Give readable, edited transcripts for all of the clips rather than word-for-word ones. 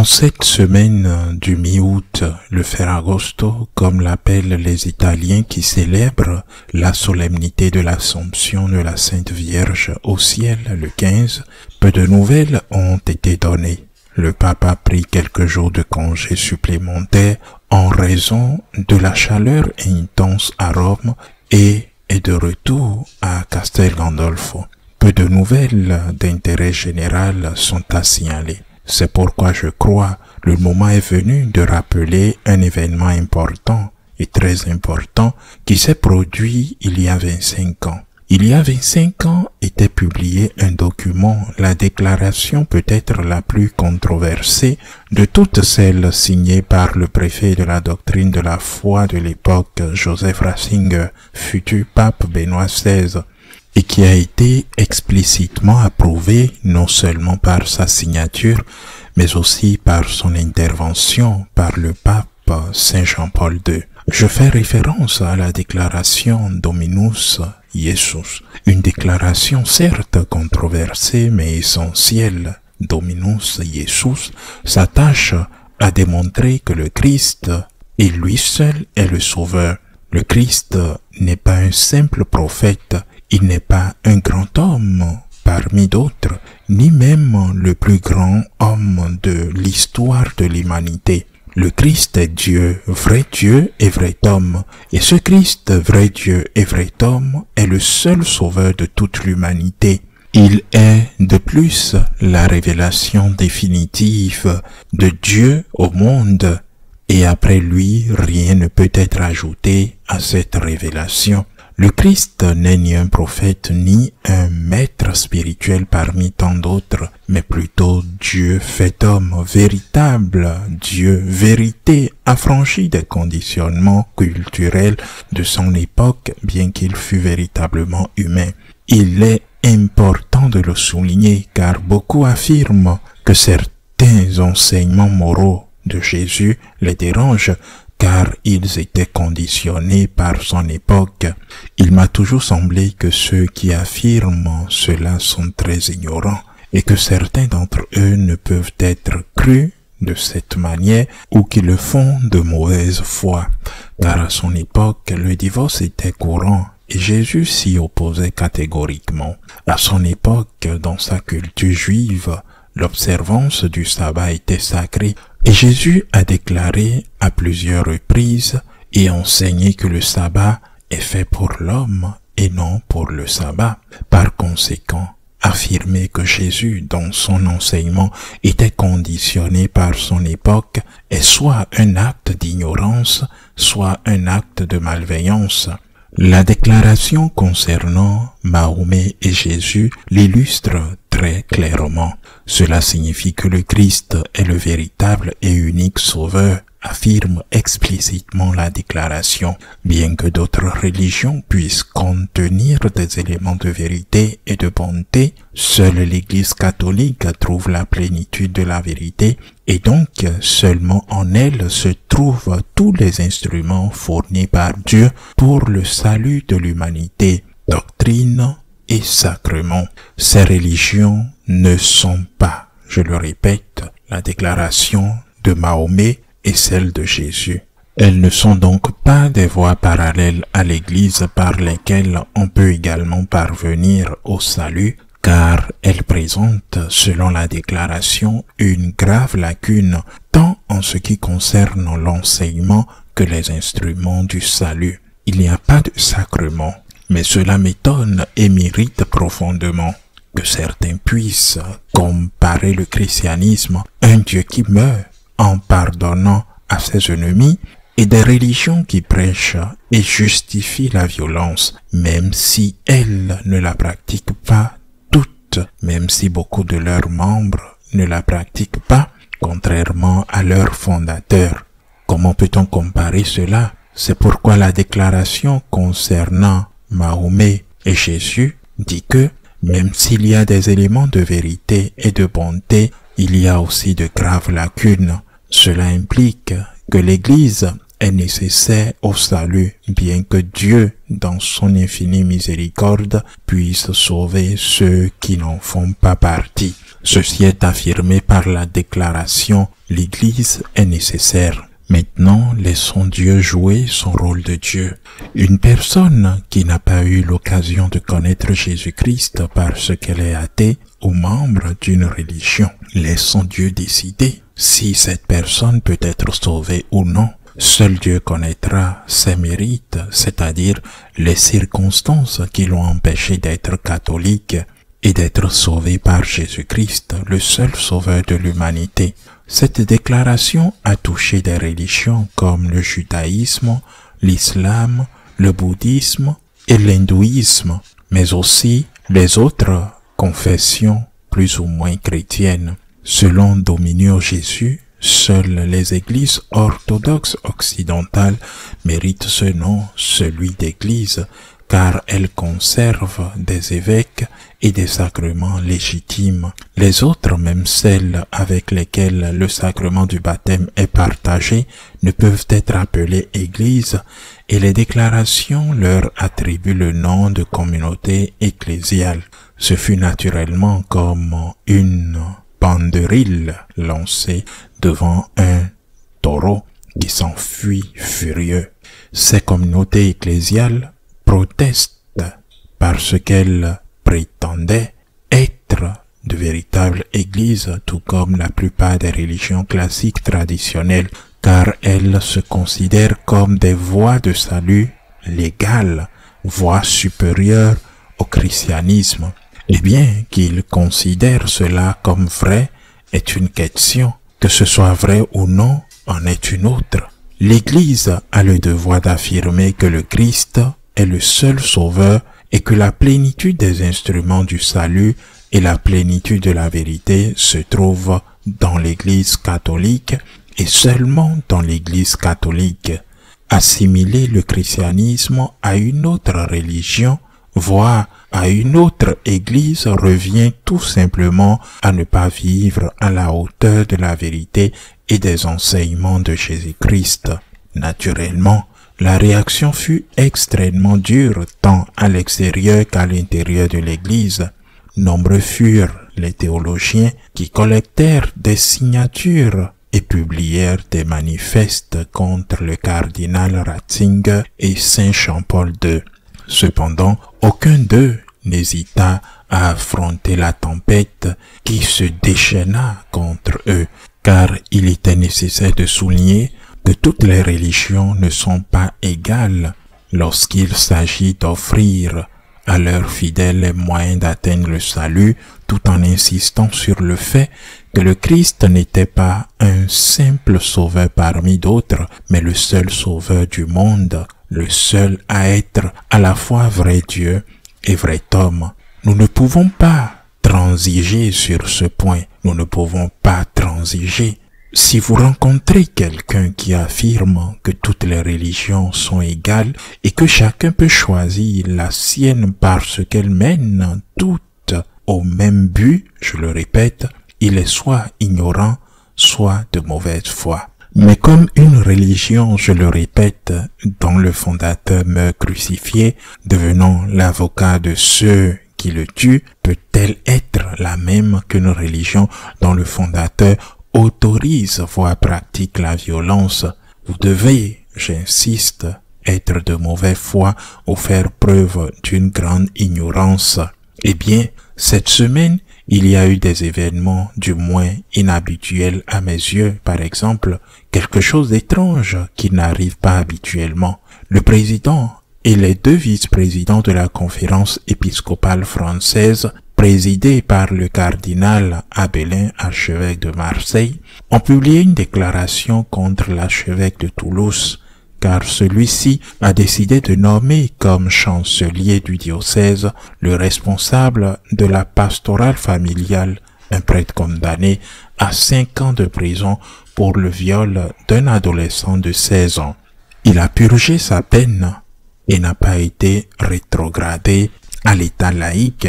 En cette semaine du mi-août, le Ferragosto, comme l'appellent les Italiens qui célèbrent la solennité de l'Assomption de la Sainte Vierge au ciel le 15, peu de nouvelles ont été données. Le pape a pris quelques jours de congé supplémentaires en raison de la chaleur intense à Rome et est de retour à Castel Gandolfo. Peu de nouvelles d'intérêt général sont à signaler. C'est pourquoi je crois le moment est venu de rappeler un événement important et très important qui s'est produit il y a 25 ans. Il y a 25 ans était publié un document, la déclaration peut-être la plus controversée de toutes celles signées par le préfet de la doctrine de la foi de l'époque, Joseph Ratzinger, futur pape Benoît XVI, et qui a été explicitement approuvé non seulement par sa signature, mais aussi par son intervention par le pape Saint Jean-Paul II. Je fais référence à la déclaration Dominus Iesus, une déclaration certes controversée mais essentielle. Dominus Iesus s'attache à démontrer que le Christ et lui seul est le Sauveur. Le Christ n'est pas un simple prophète, il n'est pas un grand homme parmi d'autres, ni même le plus grand homme de l'histoire de l'humanité. Le Christ est Dieu et vrai homme, et ce Christ, vrai Dieu et vrai homme, est le seul sauveur de toute l'humanité. Il est, de plus, la révélation définitive de Dieu au monde, et après lui, rien ne peut être ajouté à cette révélation. Le Christ n'est ni un prophète ni un maître spirituel parmi tant d'autres, mais plutôt Dieu fait homme, véritable Dieu, vérité, affranchi des conditionnements culturels de son époque, bien qu'il fût véritablement humain. Il est important de le souligner car beaucoup affirment que certains enseignements moraux de Jésus les dérangent, car ils étaient conditionnés par son époque. Il m'a toujours semblé que ceux qui affirment cela sont très ignorants et que certains d'entre eux ne peuvent être crus de cette manière ou qui le font de mauvaise foi, car à son époque, le divorce était courant et Jésus s'y opposait catégoriquement. À son époque, dans sa culture juive, l'observance du sabbat était sacrée et Jésus a déclaré à plusieurs reprises et enseigné que le sabbat est fait pour l'homme et non pour le sabbat. Par conséquent, affirmer que Jésus, dans son enseignement, était conditionné par son époque est soit un acte d'ignorance, soit un acte de malveillance. La déclaration concernant Mahomet et Jésus l'illustre très clairement. Cela signifie que le Christ est le véritable et unique sauveur, affirme explicitement la déclaration. Bien que d'autres religions puissent contenir des éléments de vérité et de bonté, seule l'Église catholique trouve la plénitude de la vérité et donc seulement en elle se trouvent tous les instruments fournis par Dieu pour le salut de l'humanité, doctrine et sacrement. Ces religions ne sont pas, je le répète, la déclaration de Mahomet et celle de Jésus. Elles ne sont donc pas des voies parallèles à l'Église par lesquelles on peut également parvenir au salut, car elles présentent, selon la déclaration, une grave lacune, tant en ce qui concerne l'enseignement que les instruments du salut. Il n'y a pas de sacrement, mais cela m'étonne et m'irrite profondément que certains puissent comparer le christianisme à un Dieu qui meurt en pardonnant à ses ennemis et des religions qui prêchent et justifient la violence, même si elles ne la pratiquent pas toutes, même si beaucoup de leurs membres ne la pratiquent pas, contrairement à leur fondateur. Comment peut-on comparer cela? C'est pourquoi la déclaration concernant Mahomet et Jésus dit que, même s'il y a des éléments de vérité et de bonté, il y a aussi de graves lacunes. Cela implique que l'Église est nécessaire au salut, bien que Dieu, dans son infinie miséricorde, puisse sauver ceux qui n'en font pas partie. Ceci est affirmé par la déclaration « L'Église est nécessaire ». Maintenant, laissons Dieu jouer son rôle de Dieu. Une personne qui n'a pas eu l'occasion de connaître Jésus-Christ parce qu'elle est athée ou membre d'une religion, laissons Dieu décider si cette personne peut être sauvée ou non. Seul Dieu connaîtra ses mérites, c'est-à-dire les circonstances qui l'ont empêché d'être catholique et d'être sauvé par Jésus-Christ, le seul sauveur de l'humanité. Cette déclaration a touché des religions comme le judaïsme, l'islam, le bouddhisme et l'hindouisme, mais aussi les autres confessions plus ou moins chrétiennes. Selon Dominio Jésus, seules les églises orthodoxes occidentales méritent ce nom, celui d'église, car elles conservent des évêques et des sacrements légitimes. Les autres, même celles avec lesquelles le sacrement du baptême est partagé, ne peuvent être appelées églises et les déclarations leur attribuent le nom de communauté ecclésiale. Ce fut naturellement comme une banderille lancée devant un taureau qui s'enfuit furieux. Ces communautés ecclésiales protestent parce qu'elles prétendaient être de véritables églises, tout comme la plupart des religions classiques traditionnelles, car elles se considèrent comme des voies de salut légales, voies supérieures au christianisme. Et bien qu'ils considèrent cela comme vrai est une question, que ce soit vrai ou non en est une autre. L'Église a le devoir d'affirmer que le Christ est le seul sauveur et que la plénitude des instruments du salut et la plénitude de la vérité se trouvent dans l'Église catholique et seulement dans l'Église catholique. Assimiler le christianisme à une autre religion, voire à une autre église, revient tout simplement à ne pas vivre à la hauteur de la vérité et des enseignements de Jésus-Christ. Naturellement, la réaction fut extrêmement dure tant à l'extérieur qu'à l'intérieur de l'église. Nombreux furent les théologiens qui collectèrent des signatures et publièrent des manifestes contre le cardinal Ratzinger et Saint Jean-Paul II. Cependant, aucun d'eux n'hésita à affronter la tempête qui se déchaîna contre eux, car il était nécessaire de souligner que toutes les religions ne sont pas égales lorsqu'il s'agit d'offrir à leurs fidèles les moyens d'atteindre le salut, tout en insistant sur le fait que le Christ n'était pas un simple sauveur parmi d'autres, mais le seul sauveur du monde, le seul à être à la fois vrai Dieu et vrai homme. Nous ne pouvons pas transiger sur ce point, nous ne pouvons pas transiger. Si vous rencontrez quelqu'un qui affirme que toutes les religions sont égales et que chacun peut choisir la sienne parce qu'elles mènent toutes au même but, je le répète, il est soit ignorant, soit de mauvaise foi. Mais comme une religion, je le répète, dont le fondateur meurt crucifié, devenant l'avocat de ceux qui le tuent, peut-elle être la même qu'une religion dont le fondateur autorise, voire pratique la violence? Vous devez, j'insiste, être de mauvaise foi ou faire preuve d'une grande ignorance. Eh bien, cette semaine, il y a eu des événements du moins inhabituels à mes yeux. Par exemple, quelque chose d'étrange qui n'arrive pas habituellement. Le président et les deux vice-présidents de la conférence épiscopale française, présidée par le cardinal Abélin, archevêque de Marseille, ont publié une déclaration contre l'archevêque de Toulouse, car celui-ci a décidé de nommer comme chancelier du diocèse le responsable de la pastorale familiale, un prêtre condamné à 5 ans de prison pour le viol d'un adolescent de 16 ans. Il a purgé sa peine et n'a pas été rétrogradé à l'état laïque,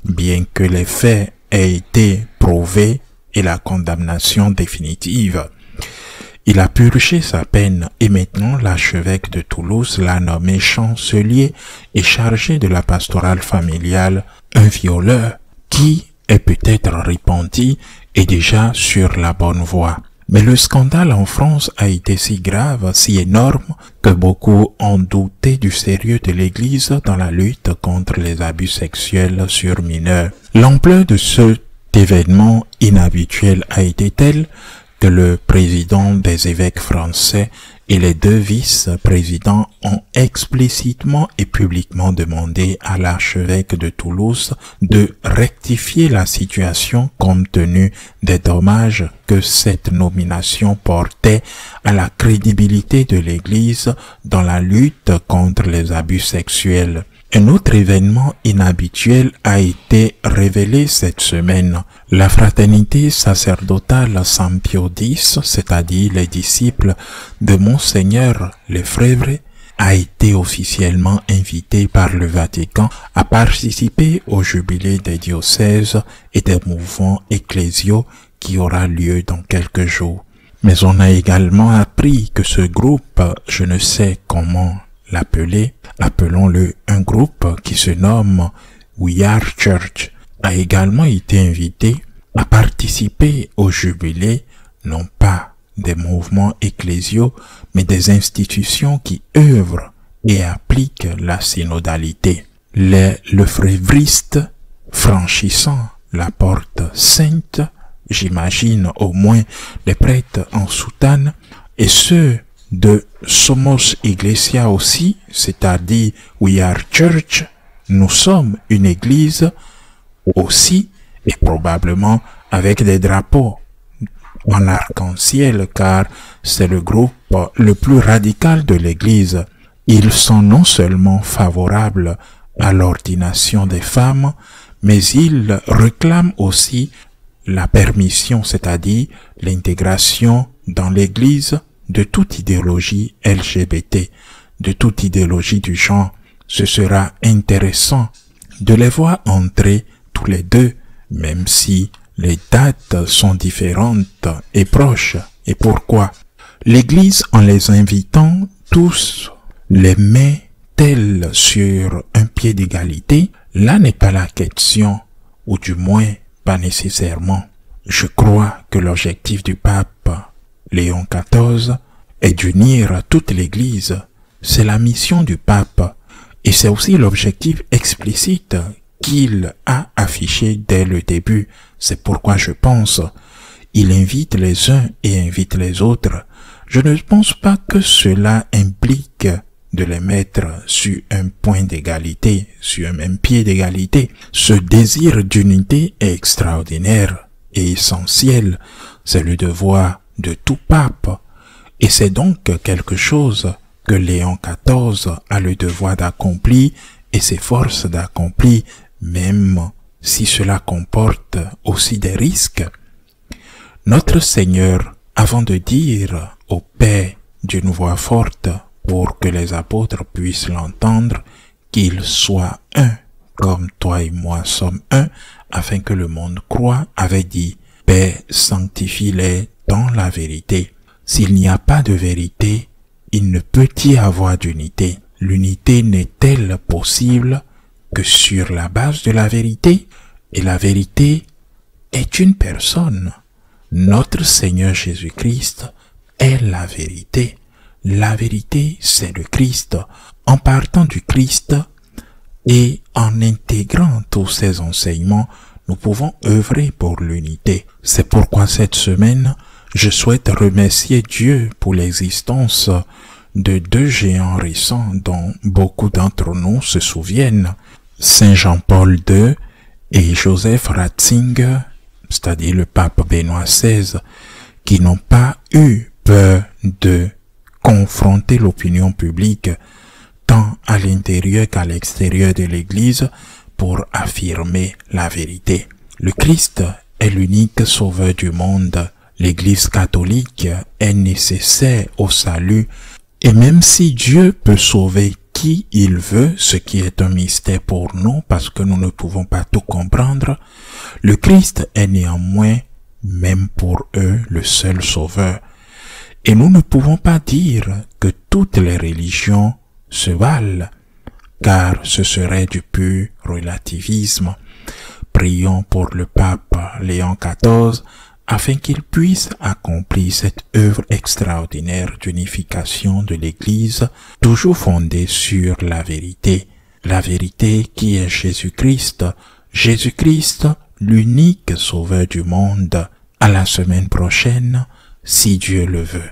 bien que les faits aient été prouvés et la condamnation définitive. Il a purgé sa peine et maintenant l'archevêque de Toulouse l'a nommé chancelier et chargé de la pastorale familiale, un violeur qui est peut-être repenti et déjà sur la bonne voie. Mais le scandale en France a été si grave, si énorme, que beaucoup ont douté du sérieux de l'Église dans la lutte contre les abus sexuels sur mineurs. L'ampleur de cet événement inhabituel a été telle que le président des évêques français et les 2 vice-présidents ont explicitement et publiquement demandé à l'archevêque de Toulouse de rectifier la situation compte tenu des dommages que cette nomination portait à la crédibilité de l'Église dans la lutte contre les abus sexuels. Un autre événement inhabituel a été révélé cette semaine. La fraternité sacerdotale San Pio X, c'est-à-dire les disciples de Monseigneur Lefebvre, a été officiellement invitée par le Vatican à participer au jubilé des diocèses et des mouvements ecclésiaux qui aura lieu dans quelques jours. Mais on a également appris que ce groupe, je ne sais comment l'appeler, appelons-le un groupe qui se nomme We Are Church, a également été invité à participer au jubilé, non pas des mouvements ecclésiaux, mais des institutions qui œuvrent et appliquent la synodalité. Les lefrévristes franchissant la porte sainte, j'imagine au moins les prêtres en soutane, et ceux de Somos Iglesia aussi, c'est-à-dire We Are Church, nous sommes une église aussi, et probablement avec des drapeaux en arc-en-ciel, car c'est le groupe le plus radical de l'église. Ils sont non seulement favorables à l'ordination des femmes, mais ils réclament aussi la permission, c'est-à-dire l'intégration dans l'église de toute idéologie LGBT, de toute idéologie du genre. Ce sera intéressant de les voir entrer tous les deux, même si les dates sont différentes et proches. Et pourquoi? L'Église, en les invitant tous, les met tels sur un pied d'égalité. Là n'est pas la question, ou du moins pas nécessairement. Je crois que l'objectif du pape Léon XIV est d'unir toute l'Église. C'est la mission du pape et c'est aussi l'objectif explicite qu'il a affiché dès le début. C'est pourquoi je pense il invite les uns et invite les autres. Je ne pense pas que cela implique de les mettre sur un point d'égalité, sur un même pied d'égalité. Ce désir d'unité est extraordinaire et essentiel. C'est le devoir de tout pape. Et c'est donc quelque chose que Léon XIV a le devoir d'accomplir et s'efforce d'accomplir, même si cela comporte aussi des risques. Notre Seigneur, avant de dire au Père d'une voix forte pour que les apôtres puissent l'entendre, qu'ils soient un, comme toi et moi sommes un, afin que le monde croie, avait dit, Père, sanctifie-les dans la vérité. S'il n'y a pas de vérité, il ne peut y avoir d'unité. L'unité n'est-elle possible que sur la base de la vérité? Et la vérité est une personne. Notre Seigneur Jésus-Christ est la vérité. La vérité, c'est le Christ. En partant du Christ et en intégrant tous ses enseignements, nous pouvons œuvrer pour l'unité. C'est pourquoi cette semaine, je souhaite remercier Dieu pour l'existence de 2 géants récents dont beaucoup d'entre nous se souviennent, Saint Jean-Paul II et Joseph Ratzinger, c'est-à-dire le pape Benoît XVI, qui n'ont pas eu peur de confronter l'opinion publique tant à l'intérieur qu'à l'extérieur de l'Église pour affirmer la vérité. Le Christ est l'unique sauveur du monde. L'Église catholique est nécessaire au salut, et même si Dieu peut sauver qui il veut, ce qui est un mystère pour nous parce que nous ne pouvons pas tout comprendre, le Christ est néanmoins, même pour eux, le seul sauveur. Et nous ne pouvons pas dire que toutes les religions se valent, car ce serait du pur relativisme. prions pour le pape Léon XIV afin qu'il puisse accomplir cette œuvre extraordinaire d'unification de l'Église, toujours fondée sur la vérité qui est Jésus-Christ, Jésus-Christ, l'unique sauveur du monde. À la semaine prochaine, si Dieu le veut.